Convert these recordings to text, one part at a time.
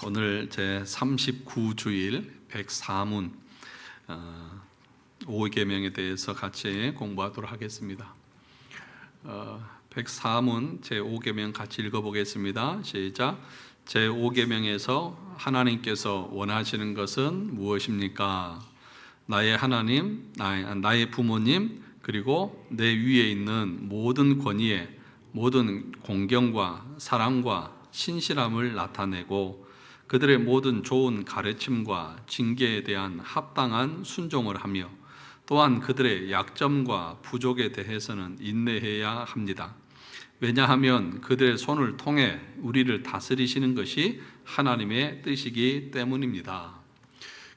오늘 제 39주일 104문 5계명에 대해서 같이 공부하도록 하겠습니다. 104문 제 5계명 같이 읽어보겠습니다. 시작. 제 5계명에서 하나님께서 원하시는 것은 무엇입니까? 나의 하나님, 나의 부모님, 그리고 내 위에 있는 모든 권위에 모든 공경과 사랑과 신실함을 나타내고 그들의 모든 좋은 가르침과 징계에 대한 합당한 순종을 하며 또한 그들의 약점과 부족에 대해서는 인내해야 합니다. 왜냐하면 그들의 손을 통해 우리를 다스리시는 것이 하나님의 뜻이기 때문입니다.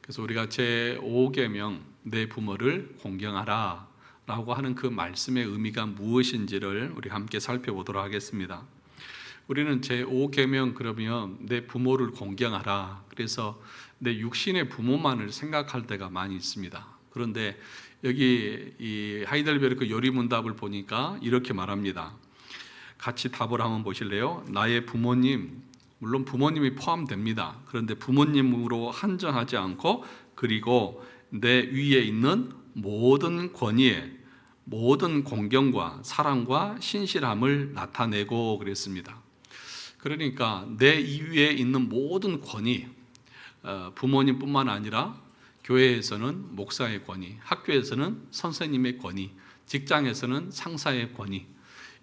그래서 우리가 제5계명 내 부모를 공경하라 라고 하는 그 말씀의 의미가 무엇인지를 우리 함께 살펴보도록 하겠습니다. 우리는 제5계명 그러면 내 부모를 공경하라, 그래서 내 육신의 부모만을 생각할 때가 많이 있습니다. 그런데 여기 이 하이델베르크 요리문답을 보니까 이렇게 말합니다. 같이 답을 한번 보실래요? 나의 부모님, 물론 부모님이 포함됩니다. 그런데 부모님으로 한정하지 않고 그리고 내 위에 있는 모든 권위에 모든 공경과 사랑과 신실함을 나타내고 그랬습니다. 그러니까 내 위에 있는 모든 권위, 부모님뿐만 아니라 교회에서는 목사의 권위, 학교에서는 선생님의 권위, 직장에서는 상사의 권위,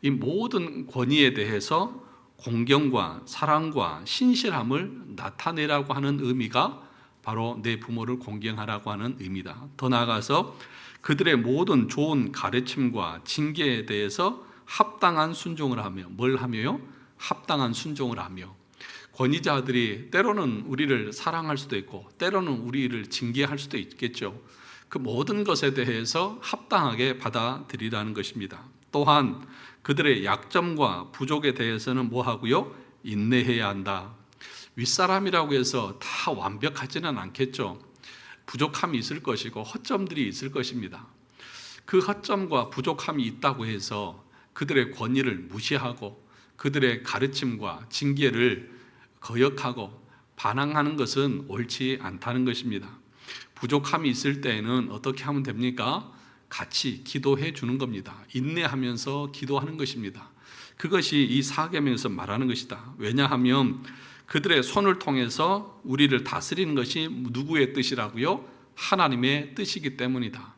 이 모든 권위에 대해서 공경과 사랑과 신실함을 나타내라고 하는 의미가 바로 내 부모를 공경하라고 하는 의미다. 더 나아가서 그들의 모든 좋은 가르침과 징계에 대해서 합당한 순종을 하며, 뭘 하며요? 합당한 순종을 하며, 권위자들이 때로는 우리를 사랑할 수도 있고 때로는 우리를 징계할 수도 있겠죠. 그 모든 것에 대해서 합당하게 받아들이라는 것입니다. 또한 그들의 약점과 부족에 대해서는 뭐 하고요? 인내해야 한다. 윗사람이라고 해서 다 완벽하지는 않겠죠. 부족함이 있을 것이고 허점들이 있을 것입니다. 그 허점과 부족함이 있다고 해서 그들의 권위를 무시하고 그들의 가르침과 징계를 거역하고 반항하는 것은 옳지 않다는 것입니다. 부족함이 있을 때에는 어떻게 하면 됩니까? 같이 기도해 주는 겁니다. 인내하면서 기도하는 것입니다. 그것이 이 사계명에서 말하는 것이다. 왜냐하면 그들의 손을 통해서 우리를 다스리는 것이 누구의 뜻이라고요? 하나님의 뜻이기 때문이다.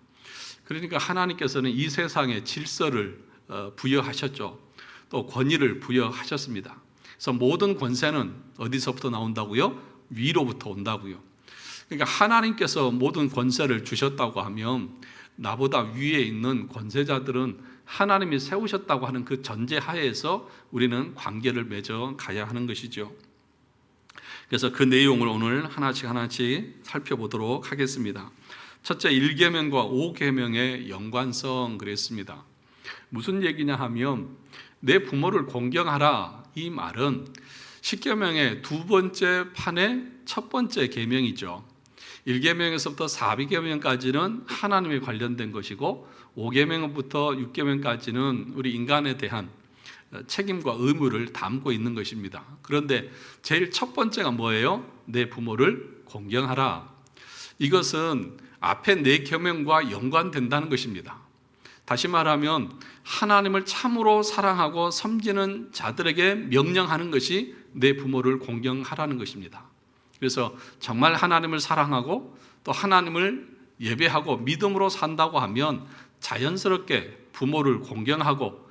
그러니까 하나님께서는 이 세상에 질서를 부여하셨죠. 또 권위를 부여하셨습니다. 그래서 모든 권세는 어디서부터 나온다고요? 위로부터 온다고요. 그러니까 하나님께서 모든 권세를 주셨다고 하면 나보다 위에 있는 권세자들은 하나님이 세우셨다고 하는 그 전제하에서 우리는 관계를 맺어 가야 하는 것이죠. 그래서 그 내용을 오늘 하나씩 살펴보도록 하겠습니다. 첫째, 1계명과 5계명의 연관성 그랬습니다. 무슨 얘기냐 하면 내 부모를 공경하라, 이 말은 10계명의 두 번째 판의 첫 번째 계명이죠. 1계명에서부터 4계명까지는 하나님에 관련된 것이고 5계명부터 6계명까지는 우리 인간에 대한 책임과 의무를 담고 있는 것입니다. 그런데 제일 첫 번째가 뭐예요? 내 부모를 공경하라. 이것은 앞에 4계명과 연관된다는 것입니다. 다시 말하면 하나님을 참으로 사랑하고 섬기는 자들에게 명령하는 것이 내 부모를 공경하라는 것입니다. 그래서 정말 하나님을 사랑하고 또 하나님을 예배하고 믿음으로 산다고 하면 자연스럽게 부모를 공경하고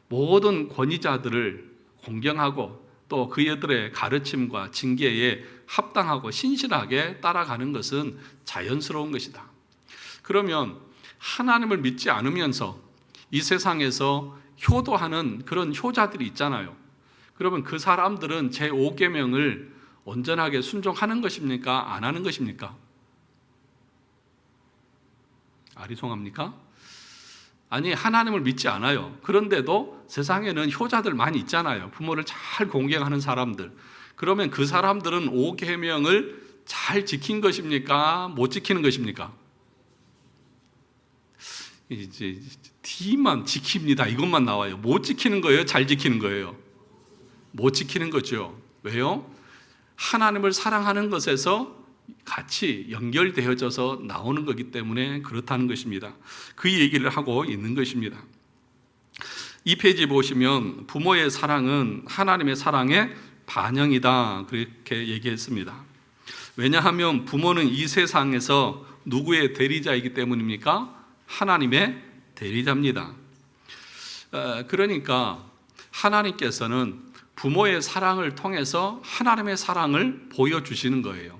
모든 권위자들을 공경하고 또 그들의 가르침과 징계에 합당하고 신실하게 따라가는 것은 자연스러운 것이다. 그러면 하나님을 믿지 않으면서 이 세상에서 효도하는 그런 효자들이 있잖아요. 그러면 그 사람들은 제5계명을 온전하게 순종하는 것입니까? 안 하는 것입니까? 아리송합니까? 아니, 하나님을 믿지 않아요. 그런데도 세상에는 효자들 많이 있잖아요. 부모를 잘 공경하는 사람들. 그러면 그 사람들은 5계명을 잘 지킨 것입니까? 못 지키는 것입니까? 이제 D만 지킵니다. 이것만 나와요. 못 지키는 거예요? 잘 지키는 거예요? 못 지키는 거죠. 왜요? 하나님을 사랑하는 것에서 같이 연결되어져서 나오는 거기 때문에 그렇다는 것입니다. 그 얘기를 하고 있는 것입니다. 이 페이지 보시면 부모의 사랑은 하나님의 사랑의 반영이다 그렇게 얘기했습니다. 왜냐하면 부모는 이 세상에서 누구의 대리자이기 때문입니까? 하나님의 대리자입니다. 그러니까 하나님께서는 부모의 사랑을 통해서 하나님의 사랑을 보여주시는 거예요.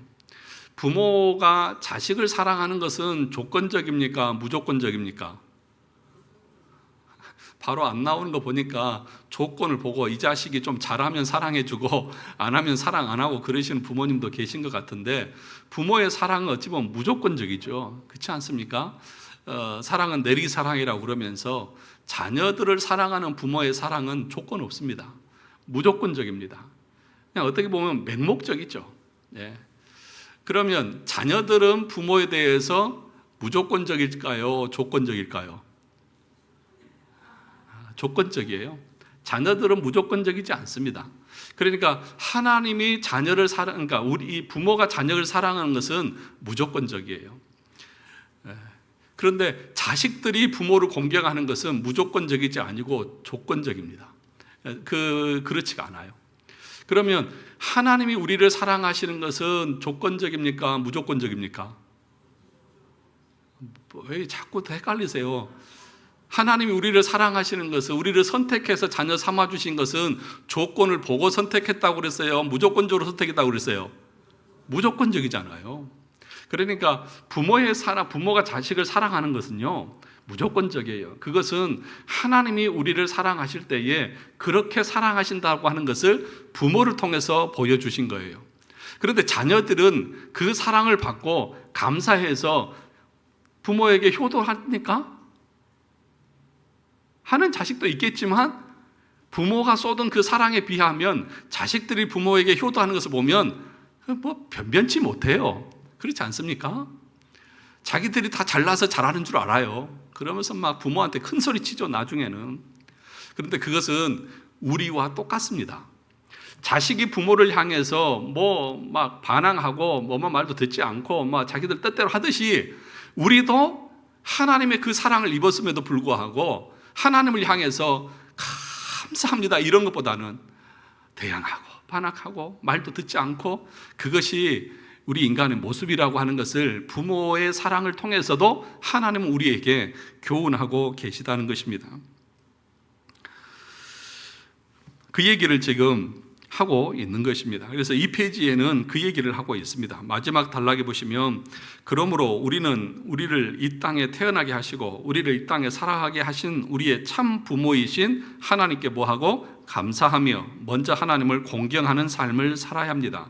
부모가 자식을 사랑하는 것은 조건적입니까? 무조건적입니까? 바로 안 나오는 거 보니까 조건을 보고 이 자식이 좀 잘하면 사랑해주고 안 하면 사랑 안 하고 그러시는 부모님도 계신 것 같은데, 부모의 사랑은 어찌 보면 무조건적이죠. 그렇지 않습니까? 사랑은 내리사랑이라고 그러면서 자녀들을 사랑하는 부모의 사랑은 조건 없습니다. 무조건적입니다. 그냥 어떻게 보면 맹목적이죠. 예. 그러면 자녀들은 부모에 대해서 무조건적일까요? 조건적일까요? 조건적이에요. 자녀들은 무조건적이지 않습니다. 그러니까 하나님이 자녀를 그러니까 우리 부모가 자녀를 사랑하는 것은 무조건적이에요. 그런데 자식들이 부모를 공경하는 것은 무조건적이지 아니고 조건적입니다. 그렇지가 않아요. 그러면 하나님이 우리를 사랑하시는 것은 조건적입니까? 무조건적입니까? 왜 자꾸 헷갈리세요? 하나님이 우리를 사랑하시는 것은, 우리를 선택해서 자녀 삼아주신 것은 조건을 보고 선택했다고 그랬어요? 무조건적으로 선택했다고 그랬어요? 무조건적이잖아요. 그러니까 부모가 자식을 사랑하는 것은요, 무조건적이에요. 그것은 하나님이 우리를 사랑하실 때에 그렇게 사랑하신다고 하는 것을 부모를 통해서 보여주신 거예요. 그런데 자녀들은 그 사랑을 받고 감사해서 부모에게 효도합니까? 하는 자식도 있겠지만 부모가 쏟은 그 사랑에 비하면 자식들이 부모에게 효도하는 것을 보면 변변치 못해요. 그렇지 않습니까? 자기들이 다 잘나서 잘하는 줄 알아요. 그러면서 막 부모한테 큰 소리 치죠, 나중에는. 그런데 그것은 우리와 똑같습니다. 자식이 부모를 향해서 막 반항하고 뭐만 말도 듣지 않고 막 자기들 뜻대로 하듯이 우리도 하나님의 그 사랑을 입었음에도 불구하고 하나님을 향해서 감사합니다 이런 것보다는 대항하고 반항하고 말도 듣지 않고, 그것이 우리 인간의 모습이라고 하는 것을 부모의 사랑을 통해서도 하나님은 우리에게 교훈하고 계시다는 것입니다. 그 얘기를 지금 하고 있는 것입니다. 그래서 이 페이지에는 그 얘기를 하고 있습니다. 마지막 단락에 보시면, 그러므로 우리는 우리를 이 땅에 태어나게 하시고 우리를 이 땅에 살아가게 하신 우리의 참 부모이신 하나님께 뭐하고 감사하며 먼저 하나님을 공경하는 삶을 살아야 합니다.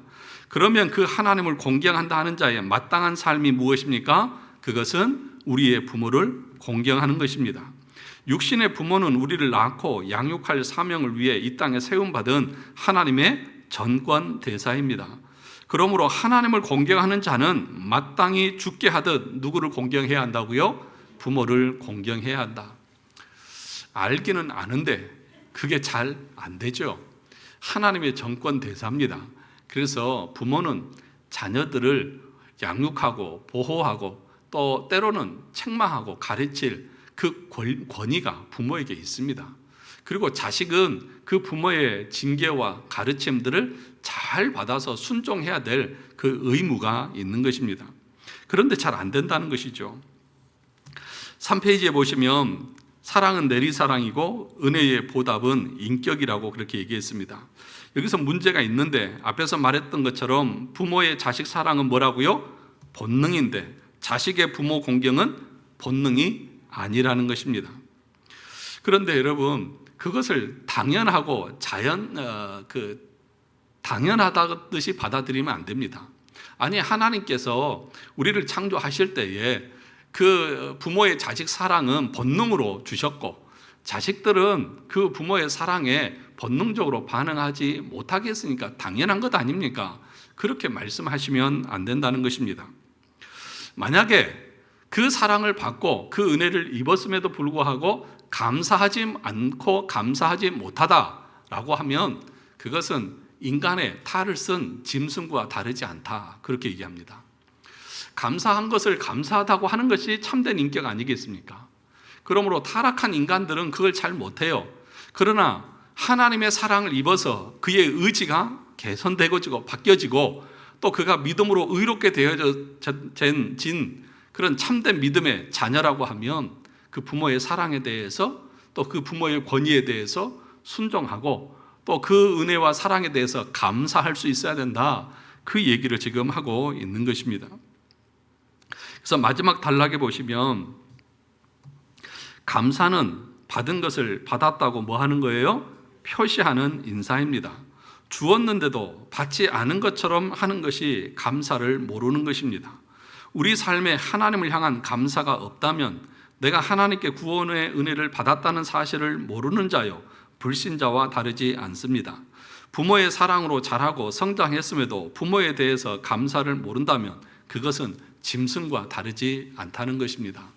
그러면 그 하나님을 공경한다 하는 자의 마땅한 삶이 무엇입니까? 그것은 우리의 부모를 공경하는 것입니다. 육신의 부모는 우리를 낳고 양육할 사명을 위해 이 땅에 세움받은 하나님의 전권 대사입니다. 그러므로 하나님을 공경하는 자는 마땅히 죽게 하듯 누구를 공경해야 한다고요? 부모를 공경해야 한다. 알기는 아는데 그게 잘 안 되죠. 하나님의 전권 대사입니다. 그래서 부모는 자녀들을 양육하고 보호하고 또 때로는 책망하고 가르칠 그 권위가 부모에게 있습니다. 그리고 자식은 그 부모의 징계와 가르침들을 잘 받아서 순종해야 될 그 의무가 있는 것입니다. 그런데 잘 안 된다는 것이죠. 3페이지에 보시면 사랑은 내리사랑이고 은혜의 보답은 인격이라고 그렇게 얘기했습니다. 여기서 문제가 있는데, 앞에서 말했던 것처럼 부모의 자식 사랑은 뭐라고요? 본능인데 자식의 부모 공경은 본능이 아니라는 것입니다. 그런데 여러분, 그것을 당연하고 당연하다듯이 받아들이면 안 됩니다. 아니, 하나님께서 우리를 창조하실 때에 그 부모의 자식 사랑은 본능으로 주셨고, 자식들은 그 부모의 사랑에 본능적으로 반응하지 못하겠으니까 당연한 것 아닙니까? 그렇게 말씀하시면 안 된다는 것입니다. 만약에 그 사랑을 받고 그 은혜를 입었음에도 불구하고 감사하지 않고 감사하지 못하다라고 하면 그것은 인간의 탈을 쓴 짐승과 다르지 않다, 그렇게 얘기합니다. 감사한 것을 감사하다고 하는 것이 참된 인격 아니겠습니까? 그러므로 타락한 인간들은 그걸 잘 못해요. 그러나 하나님의 사랑을 입어서 그의 의지가 개선되고 바뀌어지고 또 그가 믿음으로 의롭게 되어진 그런 참된 믿음의 자녀라고 하면 그 부모의 사랑에 대해서 또 그 부모의 권위에 대해서 순종하고 또 그 은혜와 사랑에 대해서 감사할 수 있어야 된다, 그 얘기를 지금 하고 있는 것입니다. 그래서 마지막 단락에 보시면 감사는 받은 것을 받았다고 뭐 하는 거예요? 표시하는 인사입니다. 주었는데도 받지 않은 것처럼 하는 것이 감사를 모르는 것입니다. 우리 삶에 하나님을 향한 감사가 없다면 내가 하나님께 구원의 은혜를 받았다는 사실을 모르는 자요, 불신자와 다르지 않습니다. 부모의 사랑으로 자라고 성장했음에도 부모에 대해서 감사를 모른다면 그것은 짐승과 다르지 않다는 것입니다.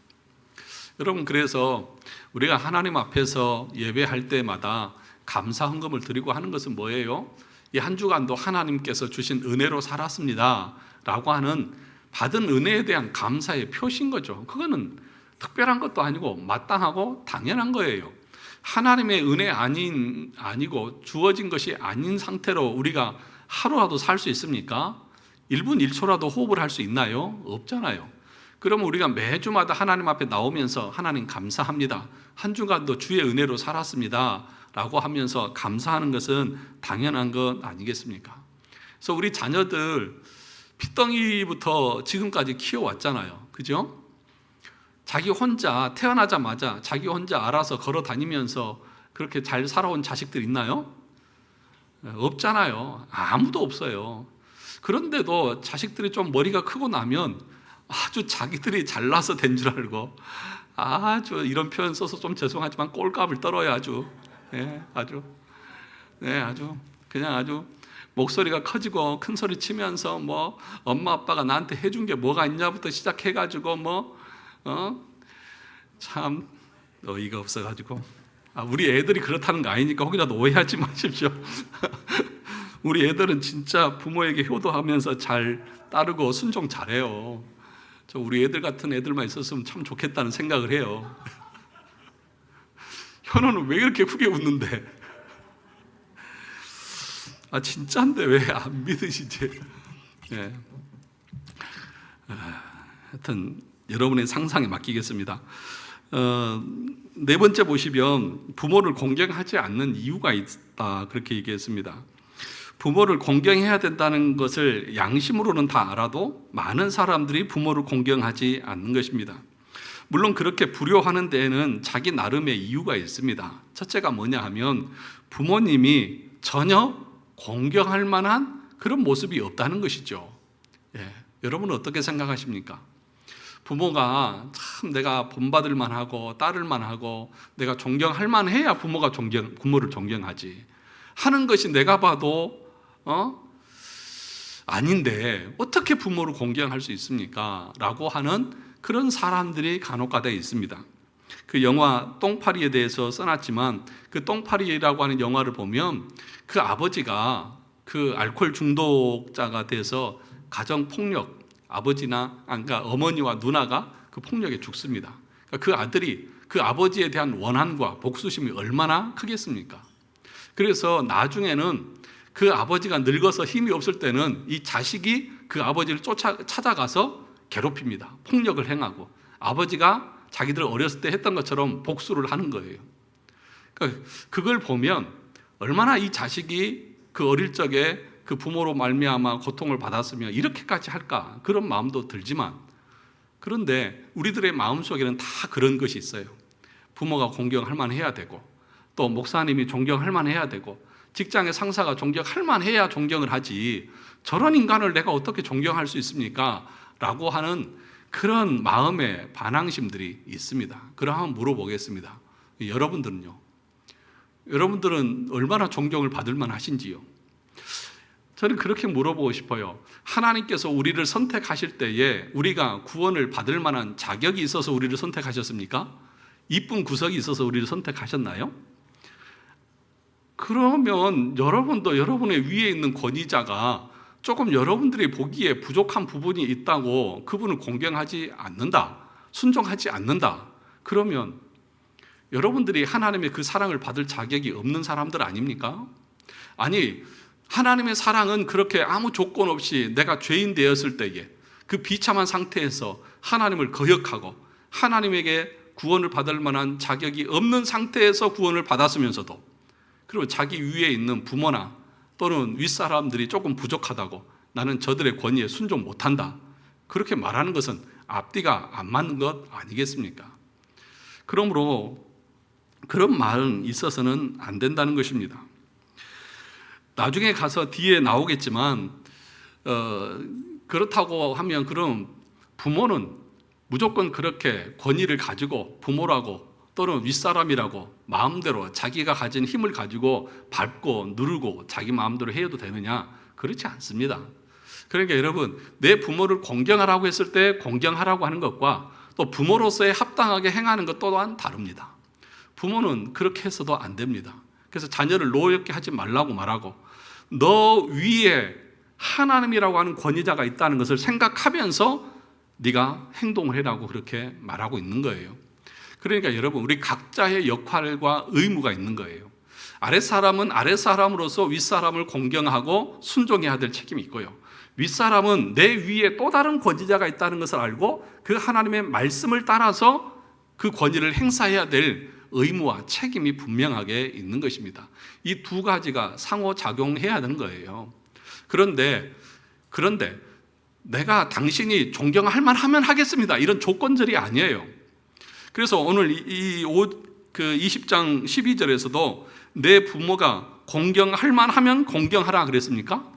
여러분, 그래서 우리가 하나님 앞에서 예배할 때마다 감사 헌금을 드리고 하는 것은 뭐예요? 이 한 주간도 하나님께서 주신 은혜로 살았습니다 라고 하는 받은 은혜에 대한 감사의 표시인 거죠. 그거는 특별한 것도 아니고 마땅하고 당연한 거예요. 하나님의 은혜 아니고 주어진 것이 아닌 상태로 우리가 하루라도 살 수 있습니까? 1분 1초라도 호흡을 할 수 있나요? 없잖아요. 그러면 우리가 매주마다 하나님 앞에 나오면서 하나님 감사합니다, 한 주간도 주의 은혜로 살았습니다 라고 하면서 감사하는 것은 당연한 것 아니겠습니까? 그래서 우리 자녀들 핏덩이부터 지금까지 키워왔잖아요. 그죠? 자기 혼자 태어나자마자 자기 혼자 알아서 걸어 다니면서 그렇게 잘 살아온 자식들 있나요? 없잖아요. 아무도 없어요. 그런데도 자식들이 좀 머리가 크고 나면 아주 자기들이 잘나서 된 줄 알고 아주, 이런 표현 써서 좀 죄송하지만 꼴값을 떨어요. 아주 그냥 아주 목소리가 커지고 큰 소리 치면서 뭐 엄마 아빠가 나한테 해준 게 뭐가 있냐부터 시작해가지고 참 어이가 없어가지고 우리 애들이 그렇다는 거 아니니까 혹이라도 오해하지 마십시오. 우리 애들은 진짜 부모에게 효도하면서 잘 따르고 순종 잘해요. 저 우리 애들 같은 애들만 있었으면 참 좋겠다는 생각을 해요. 현호는 왜 이렇게 크게 웃는데? 진짜인데 왜 안 믿으시지? 네. 하여튼 여러분의 상상에 맡기겠습니다. 네 번째 보시면 부모를 공경하지 않는 이유가 있다, 그렇게 얘기했습니다. 부모를 공경해야 된다는 것을 양심으로는 다 알아도 많은 사람들이 부모를 공경하지 않는 것입니다. 물론 그렇게 불효하는 데에는 자기 나름의 이유가 있습니다. 첫째가 뭐냐 하면 부모님이 전혀 공경할 만한 그런 모습이 없다는 것이죠. 여러분은 어떻게 생각하십니까? 부모가 참 내가 본받을 만하고 따를 만하고 내가 존경할 만해야 부모를 존경하지, 하는 것이 내가 봐도 아닌데 어떻게 부모를 공경할 수 있습니까? 라고 하는 그런 사람들이 간혹가다 있습니다. 그 영화 똥파리에 대해서 써놨지만 그 똥파리라고 하는 영화를 보면 그 아버지가 그 알코올 중독자가 돼서 가정폭력, 그러니까 어머니와 누나가 그 폭력에 죽습니다. 그러니까 그 아들이 그 아버지에 대한 원한과 복수심이 얼마나 크겠습니까? 그래서 나중에는 그 아버지가 늙어서 힘이 없을 때는 이 자식이 그 아버지를 찾아가서 괴롭힙니다. 폭력을 행하고 아버지가 자기들 어렸을 때 했던 것처럼 복수를 하는 거예요. 그러니까 그걸 보면 얼마나 이 자식이 그 어릴 적에 그 부모로 말미암아 고통을 받았으면 이렇게까지 할까, 그런 마음도 들지만, 그런데 우리들의 마음속에는 다 그런 것이 있어요. 부모가 공경할 만해야 되고 또 목사님이 존경할 만해야 되고 직장의 상사가 존경할 만해야 존경을 하지, 저런 인간을 내가 어떻게 존경할 수 있습니까? 라고 하는 그런 마음의 반항심들이 있습니다. 그럼 물어보겠습니다. 여러분들은요? 여러분들은 얼마나 존경을 받을 만하신지요? 저는 그렇게 물어보고 싶어요. 하나님께서 우리를 선택하실 때에 우리가 구원을 받을 만한 자격이 있어서 우리를 선택하셨습니까? 이쁜 구석이 있어서 우리를 선택하셨나요? 그러면 여러분도 여러분의 위에 있는 권위자가 조금 여러분들이 보기에 부족한 부분이 있다고 그분을 공경하지 않는다, 순종하지 않는다, 그러면 여러분들이 하나님의 그 사랑을 받을 자격이 없는 사람들 아닙니까? 아니, 하나님의 사랑은 그렇게 아무 조건 없이 내가 죄인 되었을 때에 그 비참한 상태에서 하나님을 거역하고 하나님에게 구원을 받을 만한 자격이 없는 상태에서 구원을 받았으면서도, 그리고 자기 위에 있는 부모나 또는 윗사람들이 조금 부족하다고 나는 저들의 권위에 순종 못한다, 그렇게 말하는 것은 앞뒤가 안 맞는 것 아니겠습니까? 그러므로 그런 말은 있어서는 안 된다는 것입니다. 나중에 가서 뒤에 나오겠지만 그렇다고 하면 그럼 부모는 무조건 그렇게 권위를 가지고 부모라고 또는 윗사람이라고 마음대로 자기가 가진 힘을 가지고 밟고 누르고 자기 마음대로 해도 되느냐? 그렇지 않습니다. 그러니까 여러분, 내 부모를 공경하라고 했을 때 공경하라고 하는 것과 또 부모로서의 합당하게 행하는 것 또한 다릅니다. 부모는 그렇게 해서도 안 됩니다. 그래서 자녀를 노엽게 하지 말라고 말하고, 너 위에 하나님이라고 하는 권위자가 있다는 것을 생각하면서 네가 행동을 해라고 그렇게 말하고 있는 거예요. 그러니까 여러분, 우리 각자의 역할과 의무가 있는 거예요. 아랫사람은 아랫사람으로서 윗사람을 공경하고 순종해야 될 책임이 있고요, 윗사람은 내 위에 또 다른 권위자가 있다는 것을 알고 그 하나님의 말씀을 따라서 그 권위를 행사해야 될 의무와 책임이 분명하게 있는 것입니다. 이 두 가지가 상호작용해야 되는 거예요. 그런데 내가 당신이 존경할 만하면 하겠습니다, 이런 조건절이 아니에요. 그래서 오늘 이 20장 12절에서도 내 부모가 공경할 만하면 공경하라 그랬습니까?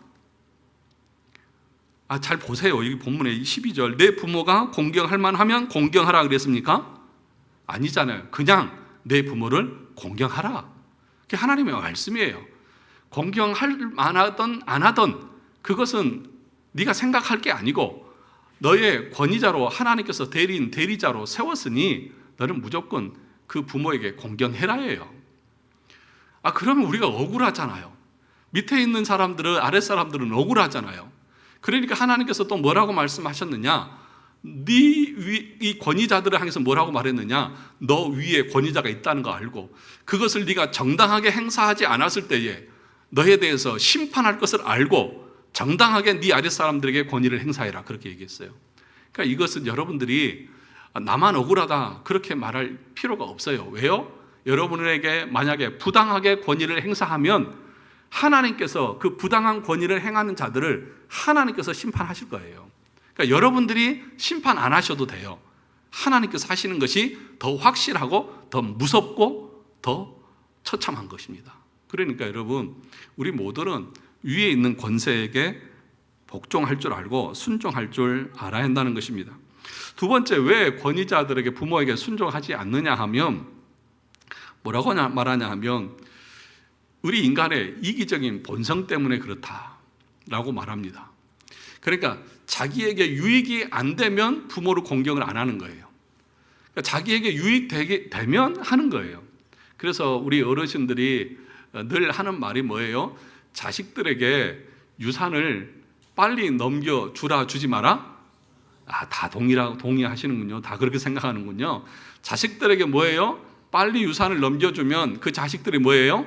잘 보세요. 여기 본문의 12절, 내 부모가 공경할 만하면 공경하라 그랬습니까? 아니잖아요. 그냥 내 부모를 공경하라, 그게 하나님의 말씀이에요. 공경할 만하든 안 하든 그것은 네가 생각할 게 아니고 너의 권위자로 하나님께서 대리자로 세웠으니 너는 무조건 그 부모에게 공경해라예요. 그러면 우리가 억울하잖아요. 밑에 있는 사람들은, 아랫사람들은 억울하잖아요. 그러니까 하나님께서 또 뭐라고 말씀하셨느냐? 이 권위자들을 향해서 뭐라고 말했느냐? 너 위에 권위자가 있다는 거 알고 그것을 네가 정당하게 행사하지 않았을 때에 너에 대해서 심판할 것을 알고 정당하게 네 아랫사람들에게 권위를 행사해라, 그렇게 얘기했어요. 그러니까 이것은 여러분들이 나만 억울하다 그렇게 말할 필요가 없어요. 왜요? 여러분에게 만약에 부당하게 권위를 행사하면 하나님께서 그 부당한 권위를 행하는 자들을 하나님께서 심판하실 거예요. 그러니까 여러분들이 심판 안 하셔도 돼요. 하나님께서 하시는 것이 더 확실하고 더 무섭고 더 처참한 것입니다. 그러니까 여러분, 우리 모두는 위에 있는 권세에게 복종할 줄 알고 순종할 줄 알아야 한다는 것입니다. 두 번째, 왜 권위자들에게, 부모에게 순종하지 않느냐 하면, 뭐라고 말하냐 하면 우리 인간의 이기적인 본성 때문에 그렇다라고 말합니다. 그러니까 자기에게 유익이 안 되면 부모를 공경을 안 하는 거예요. 그러니까 자기에게 유익되면 하는 거예요. 그래서 우리 어르신들이 늘 하는 말이 뭐예요? 자식들에게 유산을 빨리 넘겨주라 주지 마라? 다 동의하시는군요. 다 그렇게 생각하는군요. 자식들에게 뭐예요? 빨리 유산을 넘겨주면 그 자식들이 뭐예요?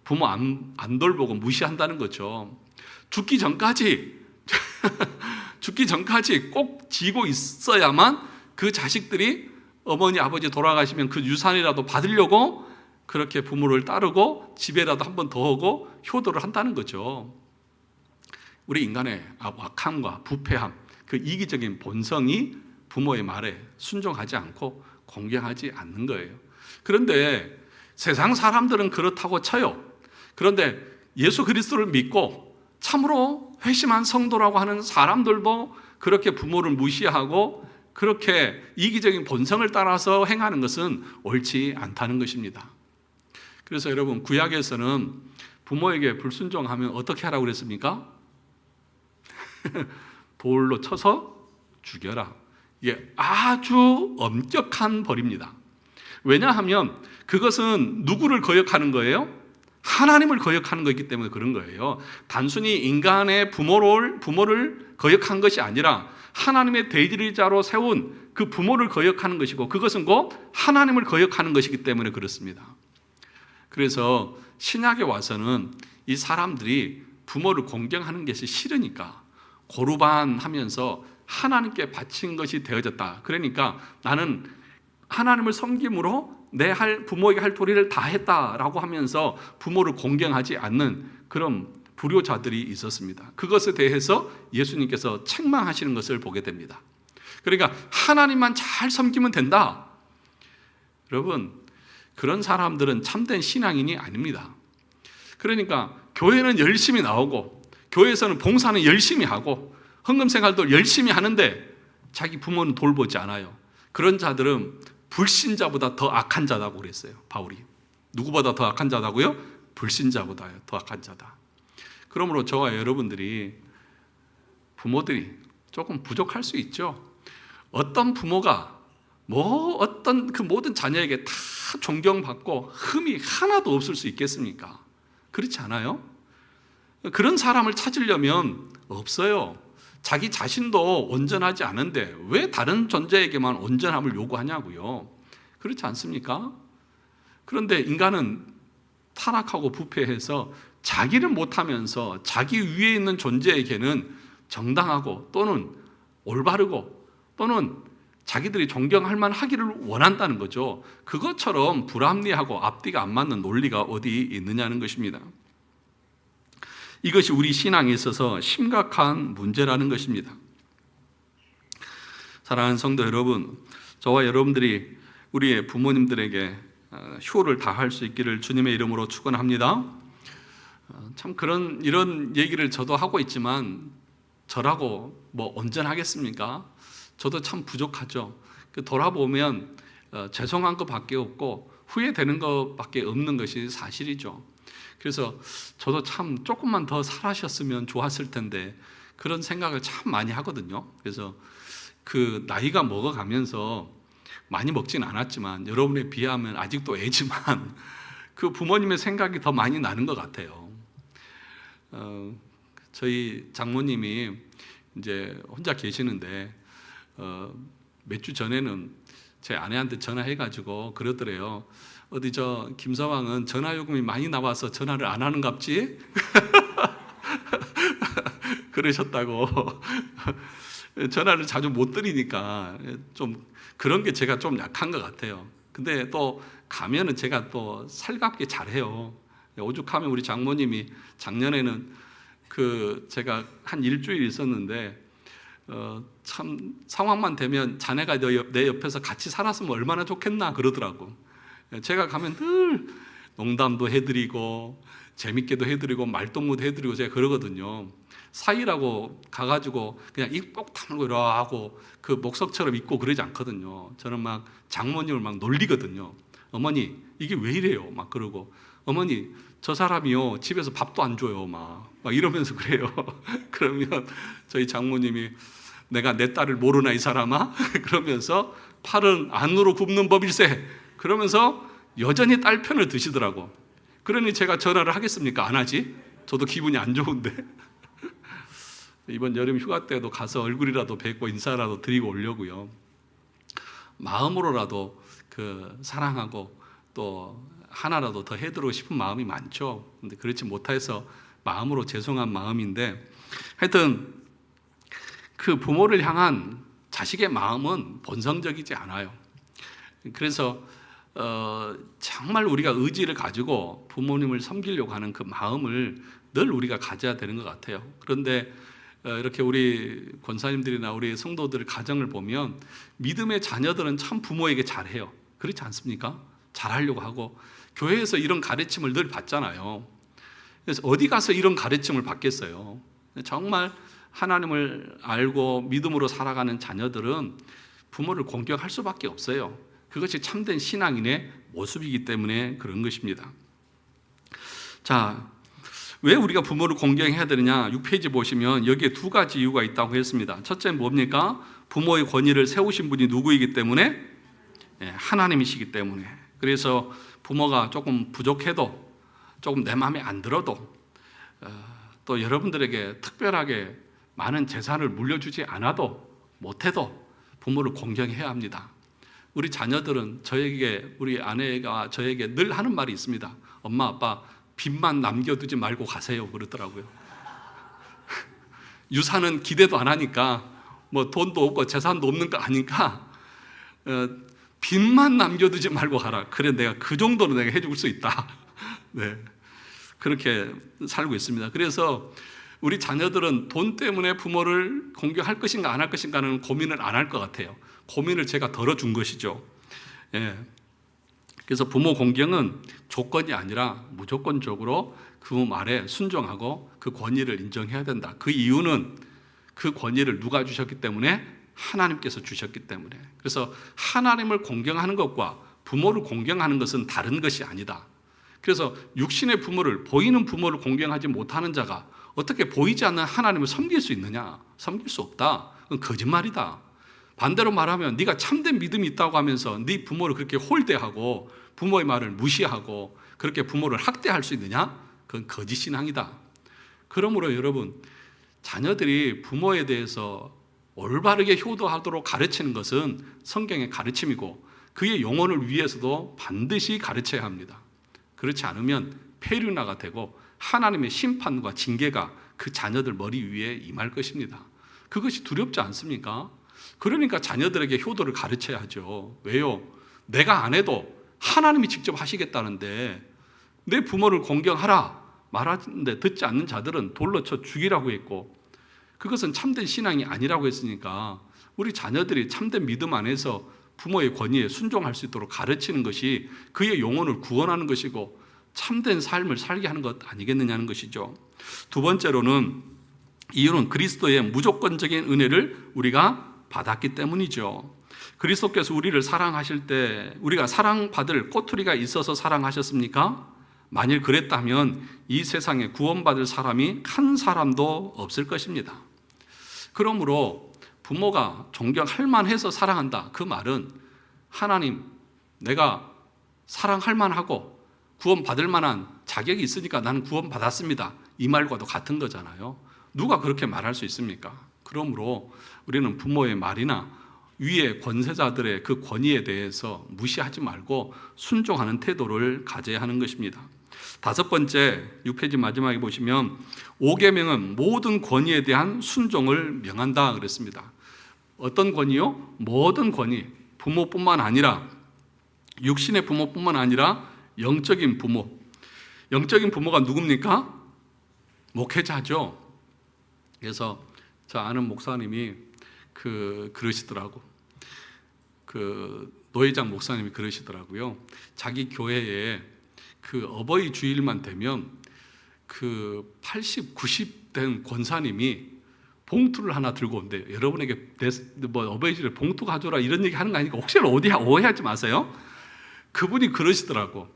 부모 안 돌보고 무시한다는 거죠. 죽기 전까지 꼭 쥐고 있어야만 그 자식들이 어머니 아버지 돌아가시면 그 유산이라도 받으려고 그렇게 부모를 따르고 집에라도 한 번 더 오고 효도를 한다는 거죠. 우리 인간의 악함과 부패함, 그 이기적인 본성이 부모의 말에 순종하지 않고 공경하지 않는 거예요. 그런데 세상 사람들은 그렇다고 쳐요. 그런데 예수 그리스도를 믿고 참으로 회심한 성도라고 하는 사람들도 그렇게 부모를 무시하고 그렇게 이기적인 본성을 따라서 행하는 것은 옳지 않다는 것입니다. 그래서 여러분, 구약에서는 부모에게 불순종하면 어떻게 하라고 그랬습니까? 돌로 쳐서 죽여라. 이게 아주 엄격한 벌입니다. 왜냐하면 그것은 누구를 거역하는 거예요? 하나님을 거역하는 거기 때문에 그런 거예요. 단순히 인간의 부모를 거역한 것이 아니라 하나님의 대리자로 세운 그 부모를 거역하는 것이고, 그것은 곧 하나님을 거역하는 것이기 때문에 그렇습니다. 그래서 신약에 와서는 이 사람들이 부모를 공경하는 것이 싫으니까 고르반 하면서 하나님께 바친 것이 되어졌다. 그러니까 나는 하나님을 섬김으로 부모에게 할 도리를 다 했다라고 하면서 부모를 공경하지 않는 그런 불효자들이 있었습니다. 그것에 대해서 예수님께서 책망하시는 것을 보게 됩니다. 그러니까 하나님만 잘 섬기면 된다. 여러분, 그런 사람들은 참된 신앙인이 아닙니다. 그러니까 교회는 열심히 나오고 교회에서는 봉사는 열심히 하고 헌금 생활도 열심히 하는데 자기 부모는 돌보지 않아요. 그런 자들은 불신자보다 더 악한 자다고 그랬어요, 바울이. 누구보다 더 악한 자다고요? 불신자보다 더 악한 자다. 그러므로 저와 여러분들이 부모들이 조금 부족할 수 있죠. 어떤 부모가 어떤 그 모든 자녀에게 다 존경받고 흠이 하나도 없을 수 있겠습니까? 그렇지 않아요? 그런 사람을 찾으려면 없어요. 자기 자신도 온전하지 않은데 왜 다른 존재에게만 온전함을 요구하냐고요. 그렇지 않습니까? 그런데 인간은 타락하고 부패해서 자기를 못하면서 자기 위에 있는 존재에게는 정당하고 또는 올바르고 또는 자기들이 존경할 만하기를 원한다는 거죠. 그것처럼 불합리하고 앞뒤가 안 맞는 논리가 어디 있느냐는 것입니다. 이것이 우리 신앙에 있어서 심각한 문제라는 것입니다. 사랑하는 성도 여러분, 저와 여러분들이 우리의 부모님들에게 효를 다할 수 있기를 주님의 이름으로 축원합니다. 참 이런 얘기를 저도 하고 있지만 저라고 온전하겠습니까? 저도 참 부족하죠. 돌아보면 죄송한 것밖에 없고 후회되는 것밖에 없는 것이 사실이죠. 그래서 저도 참 조금만 더 살아셨으면 좋았을 텐데 그런 생각을 참 많이 하거든요. 그래서 그 나이가 먹어가면서 많이 먹진 않았지만 여러분에 비하면 아직도 애지만 그 부모님의 생각이 더 많이 나는 것 같아요. 저희 장모님이 이제 혼자 계시는데 몇 주 전에는 제 아내한테 전화해가지고 그러더래요. 어디 김서방은 전화 요금이 많이 나와서 전화를 안 하는갑지? 그러셨다고. 전화를 자주 못 드리니까 좀 그런 게 제가 좀 약한 것 같아요. 근데 또 가면은 제가 또 살갑게 잘해요. 오죽하면 우리 장모님이 작년에는 제가 한 일주일 있었는데 참 상황만 되면 자네가 내 옆에서 같이 살았으면 얼마나 좋겠나 그러더라고. 제가 가면 늘 농담도 해드리고 재밌게도 해드리고 말동무도 해드리고 제가 그러거든요. 사이라고 가가지고 그냥 입 꼭 다물고 이러고 그 목석처럼 있고 그러지 않거든요. 저는 막 장모님을 막 놀리거든요. 어머니 이게 왜 이래요? 막 그러고 어머니 저 사람이요 집에서 밥도 안 줘요 막 이러면서 그래요. 그러면 저희 장모님이 내가 내 딸을 모르나 이 사람아? 그러면서 팔은 안으로 굽는 법일세. 그러면서 여전히 딸 편을 드시더라고. 그러니 제가 전화를 하겠습니까? 안 하지? 저도 기분이 안 좋은데. 이번 여름 휴가 때도 가서 얼굴이라도 뵙고 인사라도 드리고 오려고요. 마음으로라도 사랑하고 또 하나라도 더 해드리고 싶은 마음이 많죠. 근데 그렇지 못해서 마음으로 죄송한 마음인데 하여튼 그 부모를 향한 자식의 마음은 본성적이지 않아요. 그래서 정말 우리가 의지를 가지고 부모님을 섬기려고 하는 그 마음을 늘 우리가 가져야 되는 것 같아요. 그런데 이렇게 우리 권사님들이나 우리 성도들 가정을 보면 믿음의 자녀들은 참 부모에게 잘해요. 그렇지 않습니까? 잘하려고 하고 교회에서 이런 가르침을 늘 받잖아요. 그래서 어디 가서 이런 가르침을 받겠어요? 정말 하나님을 알고 믿음으로 살아가는 자녀들은 부모를 공경할 수밖에 없어요. 그것이 참된 신앙인의 모습이기 때문에 그런 것입니다. 자, 왜 우리가 부모를 공경해야 되느냐? 6페이지 보시면 여기에 두 가지 이유가 있다고 했습니다. 첫째는 뭡니까? 부모의 권위를 세우신 분이 누구이기 때문에? 하나님이시기 때문에. 그래서 부모가 조금 부족해도 조금 내 마음에 안 들어도 또 여러분들에게 특별하게 많은 재산을 물려주지 않아도 못해도 부모를 공경해야 합니다. 우리 자녀들은 우리 아내가 저에게 늘 하는 말이 있습니다. 엄마 아빠 빚만 남겨두지 말고 가세요 그러더라고요. 유산은 기대도 안 하니까 뭐 돈도 없고 재산도 없는 거 아니까 빚만 남겨두지 말고 가라. 그래 내가 그 정도는 내가 해줄 수 있다. 네, 그렇게 살고 있습니다. 그래서 우리 자녀들은 돈 때문에 부모를 공경할 것인가 안 할 것인가는 고민을 안 할 것 같아요. 고민을 제가 덜어준 것이죠. 예. 그래서 부모 공경은 조건이 아니라 무조건적으로 그 말에 순종하고 그 권위를 인정해야 된다. 그 이유는 그 권위를 누가 주셨기 때문에? 하나님께서 주셨기 때문에. 그래서 하나님을 공경하는 것과 부모를 공경하는 것은 다른 것이 아니다. 그래서 육신의 부모를, 보이는 부모를 공경하지 못하는 자가 어떻게 보이지 않는 하나님을 섬길 수 있느냐? 섬길 수 없다. 그건 거짓말이다. 반대로 말하면 네가 참된 믿음이 있다고 하면서 네 부모를 그렇게 홀대하고 부모의 말을 무시하고 그렇게 부모를 학대할 수 있느냐? 그건 거짓 신앙이다. 그러므로 여러분, 자녀들이 부모에 대해서 올바르게 효도하도록 가르치는 것은 성경의 가르침이고 그의 영혼을 위해서도 반드시 가르쳐야 합니다. 그렇지 않으면 폐륜화가 되고 하나님의 심판과 징계가 그 자녀들 머리 위에 임할 것입니다. 그것이 두렵지 않습니까? 그러니까 자녀들에게 효도를 가르쳐야 하죠. 왜요? 내가 안 해도 하나님이 직접 하시겠다는데 내 부모를 공경하라 말하는데 듣지 않는 자들은 돌로 쳐 죽이라고 했고 그것은 참된 신앙이 아니라고 했으니까 우리 자녀들이 참된 믿음 안에서 부모의 권위에 순종할 수 있도록 가르치는 것이 그의 영혼을 구원하는 것이고 참된 삶을 살게 하는 것 아니겠느냐는 것이죠. 두 번째로는 이유는 그리스도의 무조건적인 은혜를 우리가 받았기 때문이죠. 그리스도께서 우리를 사랑하실 때 우리가 사랑받을 꼬투리가 있어서 사랑하셨습니까? 만일 그랬다면 이 세상에 구원받을 사람이 한 사람도 없을 것입니다. 그러므로 부모가 존경할 만해서 사랑한다. 그 말은 하나님, 내가 사랑할 만하고 구원받을 만한 자격이 있으니까 나는 구원받았습니다. 이 말과도 같은 거잖아요. 누가 그렇게 말할 수 있습니까? 그러므로 우리는 부모의 말이나 위의 권세자들의 그 권위에 대해서 무시하지 말고 순종하는 태도를 가져야 하는 것입니다. 다섯 번째, 6페이지 마지막에 보시면 5계명은 모든 권위에 대한 순종을 명한다 그랬습니다. 어떤 권위요? 모든 권위. 부모뿐만 아니라 육신의 부모뿐만 아니라 영적인 부모. 영적인 부모가 누굽니까? 목회자죠. 그래서 저 아는 목사님이 그러시더라고. 노회장 목사님이 그러시더라고요. 자기 교회에 어버이 주일만 되면 80, 90 된 권사님이 봉투를 하나 들고 온대요. 여러분에게 어버이 주일에 봉투 가져라 이런 얘기 하는 거 아니니까 혹시 오해하지 마세요. 그분이 그러시더라고.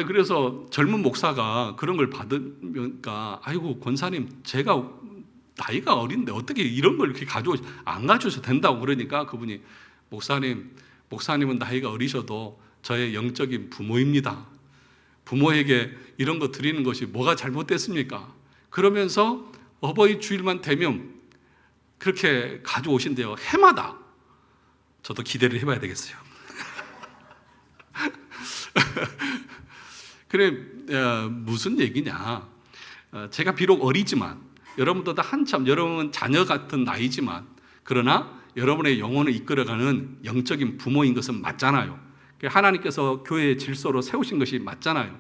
그래서 젊은 목사가 그런 걸 받으니까 아이고 권사님 제가 나이가 어린데 어떻게 이런 걸 이렇게 안 가져오셔도 된다고 그러니까 그분이 목사님은 나이가 어리셔도 저의 영적인 부모입니다. 부모에게 이런 거 드리는 것이 뭐가 잘못됐습니까? 그러면서 어버이 주일만 되면 그렇게 가져오신대요. 해마다. 저도 기대를 해봐야 되겠어요. 그래, 무슨 얘기냐? 제가 비록 어리지만 여러분보다 한참 여러분은 자녀 같은 나이지만 그러나 여러분의 영혼을 이끌어가는 영적인 부모인 것은 맞잖아요. 하나님께서 교회의 질서로 세우신 것이 맞잖아요.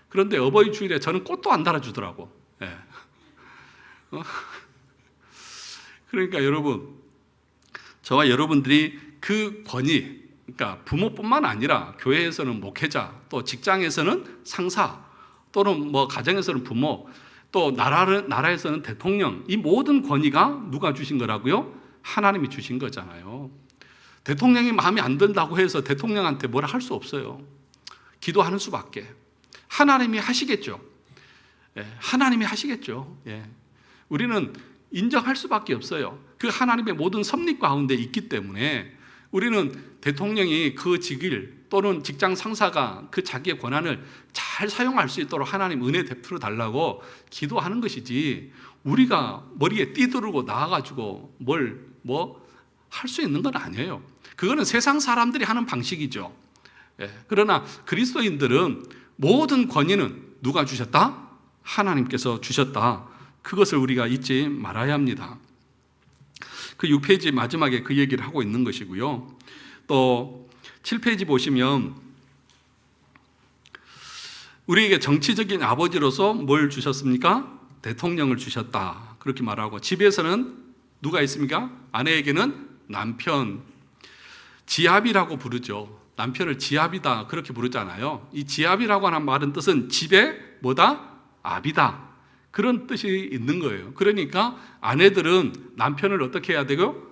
그런데 어버이 주일에 저는 꽃도 안 달아주더라고. 예. 그러니까 여러분, 저와 여러분들이 그 권위, 그러니까 부모뿐만 아니라 교회에서는 목회자, 또 직장에서는 상사, 또는 가정에서는 부모, 또 나라에서는 대통령, 이 모든 권위가 누가 주신 거라고요? 하나님이 주신 거잖아요. 대통령이 마음에 안 든다고 해서 대통령한테 뭐라 할 수 없어요. 기도하는 수밖에. 하나님이 하시겠죠. 예, 하나님이 하시겠죠. 예. 우리는 인정할 수밖에 없어요. 그 하나님의 모든 섭리 가운데 있기 때문에 우리는 대통령이 그 직일 또는 직장 상사가 그 자기의 권한을 잘 사용할 수 있도록 하나님 은혜 베풀어 달라고 기도하는 것이지, 우리가 머리에 띠두르고 나와가지고 할 수 있는 건 아니에요. 그거는 세상 사람들이 하는 방식이죠. 그러나 그리스도인들은 모든 권위는 누가 주셨다? 하나님께서 주셨다. 그것을 우리가 잊지 말아야 합니다. 그 6페이지 마지막에 그 얘기를 하고 있는 것이고요. 또 7페이지 보시면 우리에게 정치적인 아버지로서 뭘 주셨습니까? 대통령을 주셨다. 그렇게 말하고, 집에서는 누가 있습니까? 아내에게는 남편, 지압이라고 부르죠. 남편을 지압이다 그렇게 부르잖아요. 이 지압이라고 하는 말은 뜻은 집에 뭐다? 압이다. 그런 뜻이 있는 거예요. 그러니까 아내들은 남편을 어떻게 해야 되고?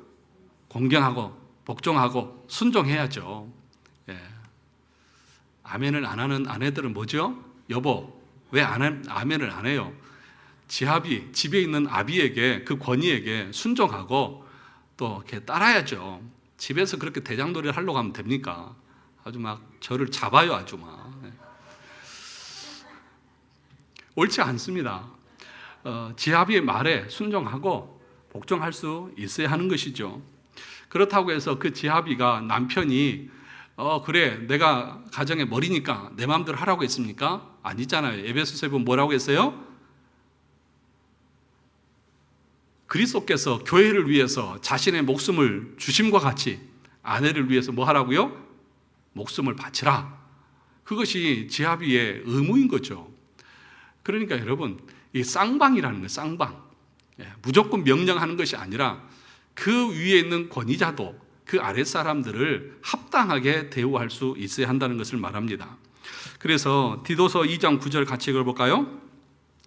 공경하고 복종하고 순종해야죠. 아멘을 안 하는 아내들은 뭐죠? 여보, 왜 아멘을 안 해요? 지압이, 집에 있는 아비에게, 그 권위에게 순종하고 또 이렇게 따라야죠. 집에서 그렇게 대장놀이를 하려고 하면 됩니까? 아주 막 저를 잡아요, 아주 막. 옳지 않습니다. 지아비의 말에 순종하고 복종할 수 있어야 하는 것이죠. 그렇다고 해서 그 지아비가 남편이 그래 내가 가정의 머리니까 내 마음대로 하라고 했습니까? 아니잖아요. 에베소서에 보면 뭐라고 했어요? 그리스도께서 교회를 위해서 자신의 목숨을 주심과 같이 아내를 위해서 뭐 하라고요? 목숨을 바치라. 그것이 지아비의 의무인 거죠. 그러니까 여러분, 이 쌍방이라는 거예요. 쌍방. 무조건 명령하는 것이 아니라 그 위에 있는 권위자도 그 아랫 사람들을 합당하게 대우할 수 있어야 한다는 것을 말합니다. 그래서 디도서 2장 9절 같이 읽어볼까요?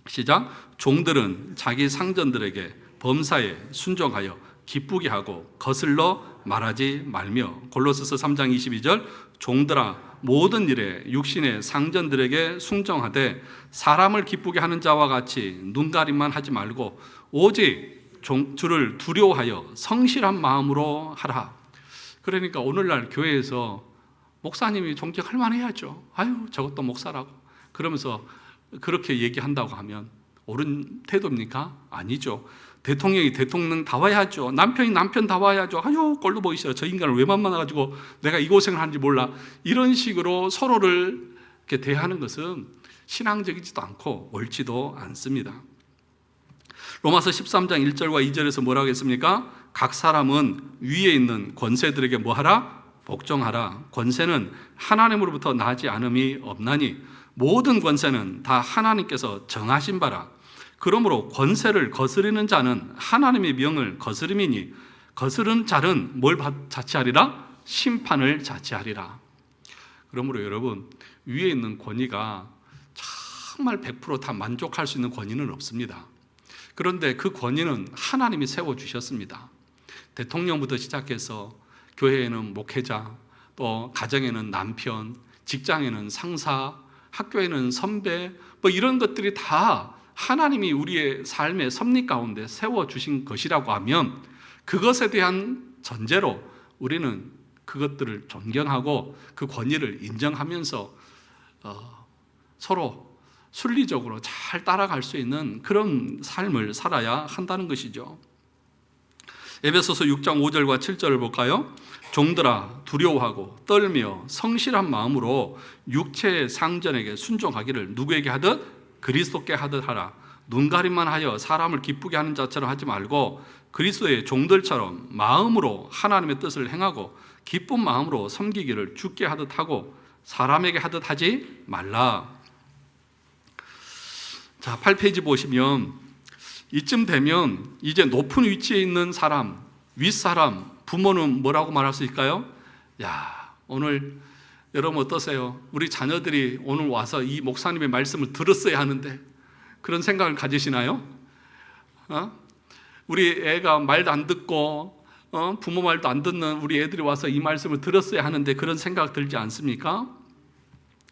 시작. 종들은 자기 상전들에게 범사에 순종하여 기쁘게 하고 거슬러 말하지 말며, 골로새서 3장 22절 종들아 모든 일에 육신의 상전들에게 순종하되 사람을 기쁘게 하는 자와 같이 눈가림만 하지 말고 오직 주를 두려워하여 성실한 마음으로 하라. 그러니까 오늘날 교회에서 목사님이 존경할 만해야죠. 아유 저것도 목사라고 그러면서 그렇게 얘기한다고 하면 옳은 태도입니까? 아니죠. 대통령이 대통령다워야죠. 남편이 남편다워야죠. 아유 꼴도 보기 싫어. 저 인간을 왜 만나가지고 내가 이 고생을 하는지 몰라. 이런 식으로 서로를 이렇게 대하는 것은 신앙적이지도 않고 옳지도 않습니다. 로마서 13장 1절과 2절에서 뭐라고 했습니까? 각 사람은 위에 있는 권세들에게 뭐하라? 복종하라. 권세는 하나님으로부터 나지 않음이 없나니 모든 권세는 다 하나님께서 정하신 바라. 그러므로 권세를 거스르는 자는 하나님의 명을 거스름이니 거스른 자는 뭘 자취하리라? 심판을 자취하리라. 그러므로 여러분, 위에 있는 권위가 정말 100% 다 만족할 수 있는 권위는 없습니다. 그런데 그 권위는 하나님이 세워주셨습니다. 대통령부터 시작해서 교회에는 목회자, 또 가정에는 남편, 직장에는 상사, 학교에는 선배, 이런 것들이 다 하나님이 우리의 삶의 섭리 가운데 세워주신 것이라고 하면 그것에 대한 전제로 우리는 그것들을 존경하고 그 권위를 인정하면서 서로 순리적으로 잘 따라갈 수 있는 그런 삶을 살아야 한다는 것이죠. 에베소서 6장 5절과 7절을 볼까요? 종들아 두려워하고 떨며 성실한 마음으로 육체의 상전에게 순종하기를 누구에게 하듯? 그리스도께 하듯 하라. 눈가림만 하여 사람을 기쁘게 하는 자처럼 하지 말고 그리스도의 종들처럼 마음으로 하나님의 뜻을 행하고 기쁜 마음으로 섬기기를 주께 하듯 하고 사람에게 하듯 하지 말라. 자, 8페이지 보시면 이쯤 되면 이제 높은 위치에 있는 사람, 윗사람, 부모는 뭐라고 말할 수 있을까요? 야, 오늘 여러분 어떠세요? 우리 자녀들이 오늘 와서 이 목사님의 말씀을 들었어야 하는데 그런 생각을 가지시나요? 우리 애가 말도 안 듣고 부모 말도 안 듣는 우리 애들이 와서 이 말씀을 들었어야 하는데 그런 생각 들지 않습니까?